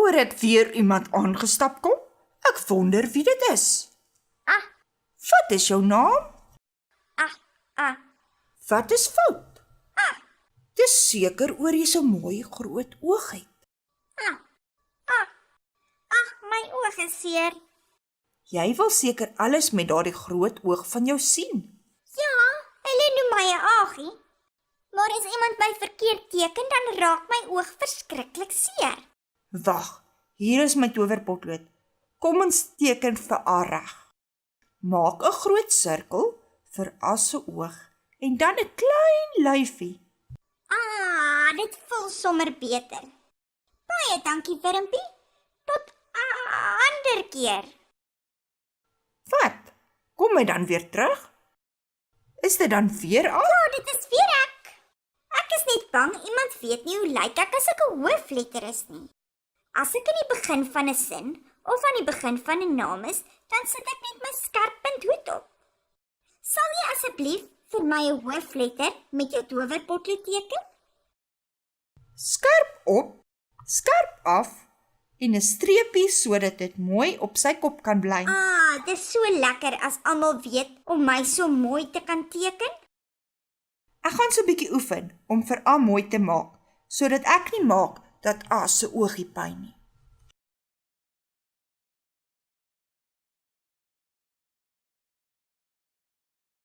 Hoor ek weer iemand aangestap kom? Ek wonder wie dit is. Ah, Wat is jou naam? ah, Wat is fout? Dis seker oor jy so mooi groot oog het. ag, my oog is seer. Jy wil seker alles met daardie groot oog van jou sien. Ja, hulle noem my 'n agie. Maar as iemand my verkeerd teken, dan raak my oog verskriklik seer. Wag, hier is my towerpotlood. Kom ons teken vir A reg. Maak 'n groot sirkel vir A se oog en dan 'n klein lyfie. Dit voel sommer beter. Baie dankie, Wurmpie. Tot 'n ander keer. Wat? Kom hy dan weer terug? Is dit dan weer A? Ja, dit is weer ek. Ek is net bang iemand weet nie hoe lyk ek as ek 'n hoofletter is nie. As ek in die begin van 'n sin of aan die begin van 'n naam is, dan sit ek net my skerp punt hoed op. Sal jy asseblief vir my 'n hoofletter met jou towerpotlood teken? Skerp op, skerp af en 'n streepie sodat dit mooi op sy kop kan bly. Dit is so lekker as almal weet om my so mooi te kan teken. Ek gaan so 'n bietjie oefen om vir A mooi te maak, sodat ek nie maak dat A se oogie pyn nie.